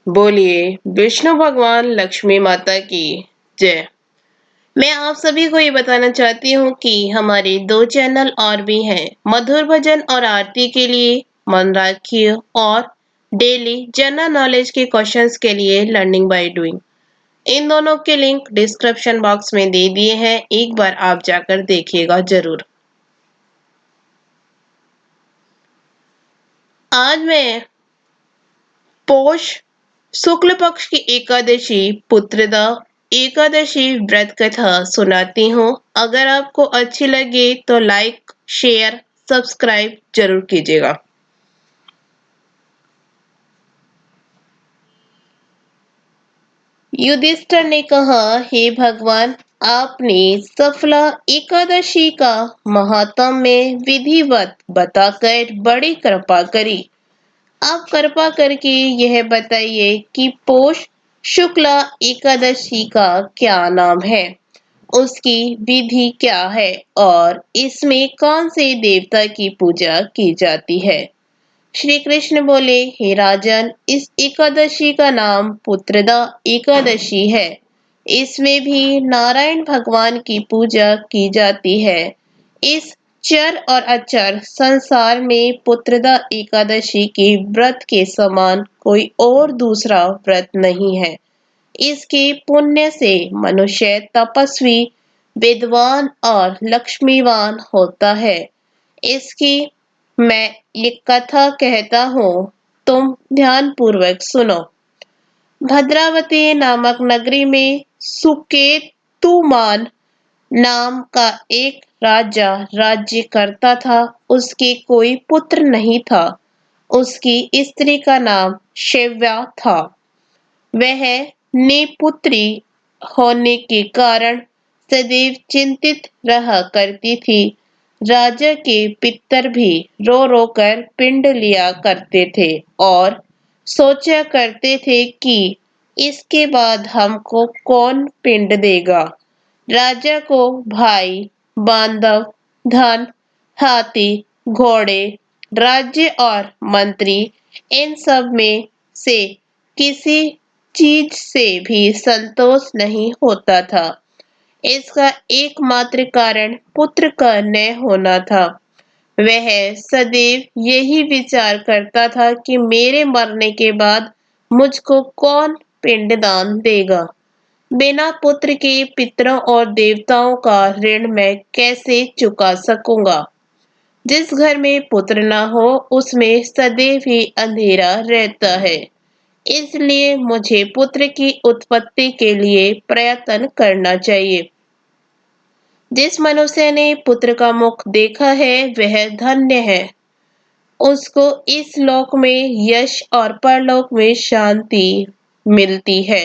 बोलिए विष्णु भगवान लक्ष्मी माता की जय। मैं आप सभी को ये बताना चाहती हूँ कि हमारे 2 चैनल और भी हैं, मधुर भजन और आरती के लिए मन रखिए और डेली जनरल नॉलेज के क्वेश्चंस के लिए लर्निंग बाय डूइंग। इन दोनों के लिंक डिस्क्रिप्शन बॉक्स में दे दिए हैं, एक बार आप जाकर देखिएगा जरूर। आज मैं पौष शुक्ल पक्ष की एकादशी पुत्रदा एकादशी व्रत कथा सुनाती हूँ। अगर आपको अच्छी लगे तो लाइक शेयर सब्सक्राइब जरूर कीजिएगा। युधिष्ठिर ने कहा, हे भगवान, आपने सफला एकादशी का महात्म्य विधिवत बताकर बड़ी कृपा करी। आप कृपा करके यह बताइए कि पौष शुक्ला एकादशी का क्या नाम है, उसकी विधि क्या है और इसमें कौन से देवता की पूजा की जाती है। श्री कृष्ण बोले, हे राजन, इस एकादशी का नाम पुत्रदा एकादशी है। इसमें भी नारायण भगवान की पूजा की जाती है। इस चर और अचर संसार में पुत्रदा एकादशी के व्रत के समान कोई और दूसरा व्रत नहीं है। इसके पुण्य से मनुष्य तपस्वी, विद्वान और लक्ष्मीवान होता है। इसकी मैं ये कथा कहता हूँ, तुम ध्यान पूर्वक सुनो। भद्रावती नामक नगरी में सुकेतुमान नाम का एक राजा राज्य करता था। उसके कोई पुत्र नहीं था। उसकी स्त्री का नाम शिव्या था। वह निपुत्री होने के कारण सदैव चिंतित रहा करती थी। राजा के पितर भी रो रो कर पिंड लिया करते थे और सोचा करते थे कि इसके बाद हमको कौन पिंड देगा। राजा को भाई, बांधव, धन, हाथी, घोड़े, राज्य और मंत्री, इन सब में से किसी चीज से भी संतोष नहीं होता था। इसका एकमात्र कारण पुत्र का न होना था। वह सदैव यही विचार करता था कि मेरे मरने के बाद मुझको कौन पिंडदान देगा। बिना पुत्र के पितरों और देवताओं का ऋण मैं कैसे चुका सकूंगा। जिस घर में पुत्र न हो उसमें सदैव ही अंधेरा रहता है। इसलिए मुझे पुत्र की उत्पत्ति के लिए प्रयत्न करना चाहिए। जिस मनुष्य ने पुत्र का मुख देखा है वह धन्य है। उसको इस लोक में यश और परलोक में शांति मिलती है,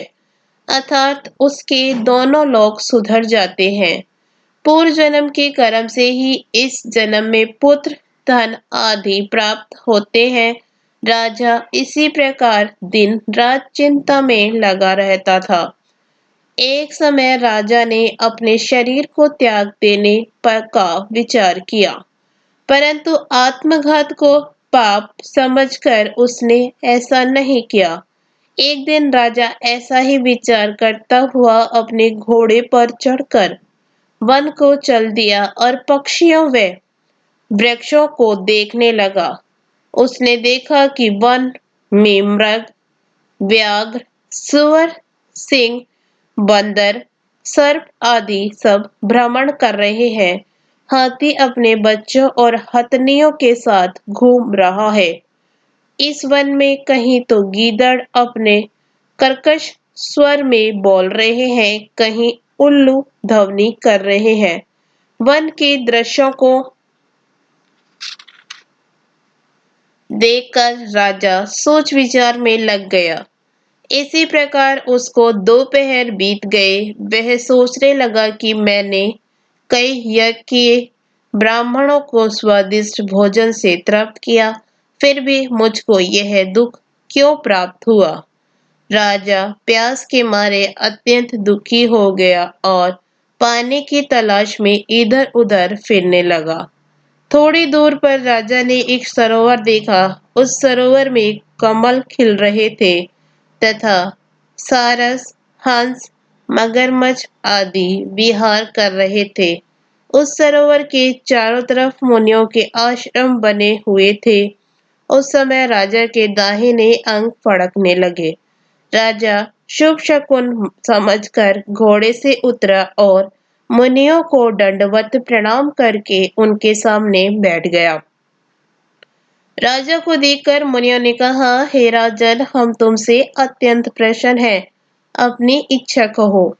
अर्थात उसके दोनों लोक सुधर जाते हैं। पूर्व जन्म के कर्म से ही इस जन्म में पुत्र, धन आदि प्राप्त होते हैं। राजा इसी प्रकार दिन रात चिंता में लगा रहता था। एक समय राजा ने अपने शरीर को त्याग देने पर का विचार किया, परंतु आत्मघात को पाप समझकर उसने ऐसा नहीं किया। एक दिन राजा ऐसा ही विचार करता हुआ अपने घोड़े पर चढ़कर वन को चल दिया और पक्षियों व वृक्षों को देखने लगा। उसने देखा कि वन में मृग, व्याघ्र, सुअर, सिंह, बंदर, सर्प आदि सब भ्रमण कर रहे हैं। हाथी अपने बच्चों और हथनियों के साथ घूम रहा है। इस वन में कहीं तो गीदड़ अपने कर्कश स्वर में बोल रहे हैं, कहीं उल्लू ध्वनि कर रहे हैं। वन के दृश्यों को देखकर राजा सोच विचार में लग गया। इसी प्रकार उसको 2 पहर बीत गए। वह सोचने लगा कि मैंने कई यज्ञ किए, ब्राह्मणों को स्वादिष्ट भोजन से तृप्त किया, फिर भी मुझको यह दुख क्यों प्राप्त हुआ। राजा प्यास के मारे अत्यंत दुखी हो गया और पानी की तलाश में इधर उधर फिरने लगा। थोड़ी दूर पर राजा ने एक सरोवर देखा। उस सरोवर में कमल खिल रहे थे। तथा सारस, हंस, मगरमच्छ आदि विहार कर रहे थे। उस सरोवर के चारों तरफ मुनियों के आश्रम बने हुए थे। उस समय राजा के दाहिने अंग फड़कने लगे। राजा शुभ शकुन समझकर घोड़े से उतरा और मुनियों को दंडवत प्रणाम करके उनके सामने बैठ गया। राजा को देखकर मुनियों ने कहा, हे राजन, हम तुमसे अत्यंत प्रसन्न हैं। अपनी इच्छा कहो।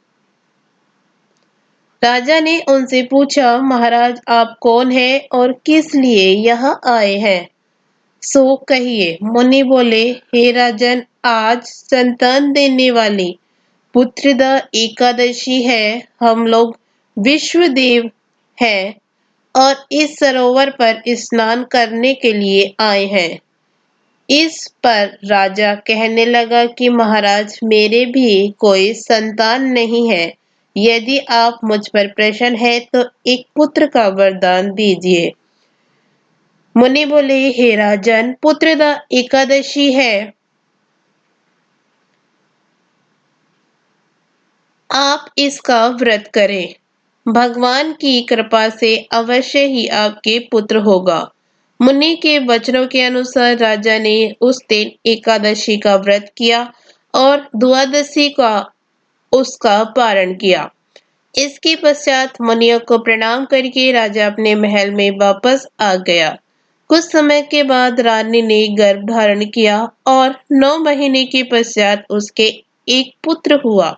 राजा ने उनसे पूछा, महाराज, आप कौन हैं और किस लिए यहाँ आए हैं? सो कहिए। मुनि बोले, हे राजन, आज संतान देने वाली पुत्रदा एकादशी है। हम लोग विश्वदेव हैं और इस सरोवर पर स्नान करने के लिए आए हैं। इस पर राजा कहने लगा कि महाराज, मेरे भी कोई संतान नहीं है। यदि आप मुझ पर प्रसन्न हैं तो एक पुत्र का वरदान दीजिए। मुनि बोले, हे राजन, पुत्रदा एकादशी है। आप इसका व्रत करें। भगवान की कृपा से अवश्य ही आपके पुत्र होगा। मुनि के वचनों के अनुसार राजा ने उस दिन एकादशी का व्रत किया और द्वादशी का उसका पारण किया। इसके पश्चात मुनियों को प्रणाम करके राजा अपने महल में वापस आ गया। कुछ समय के बाद रानी ने गर्भ धारण किया और 9 महीने के पश्चात उसके एक पुत्र हुआ।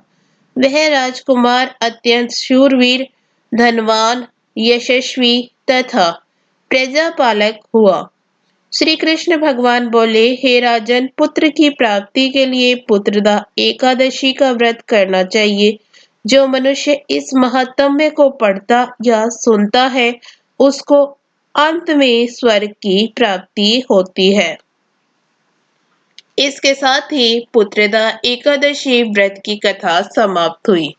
वह राजकुमार अत्यंत शूरवीर, धनवान, यशस्वी तथा प्रजापालक हुआ। श्री कृष्ण भगवान बोले, हे राजन, पुत्र की प्राप्ति के लिए पुत्रदा एकादशी का व्रत करना चाहिए। जो मनुष्य इस महात्म्य को पढ़ता या सुनता है, उसको अंत में स्वर्ग की प्राप्ति होती है। इसके साथ ही पुत्रदा एकादशी व्रत की कथा समाप्त हुई।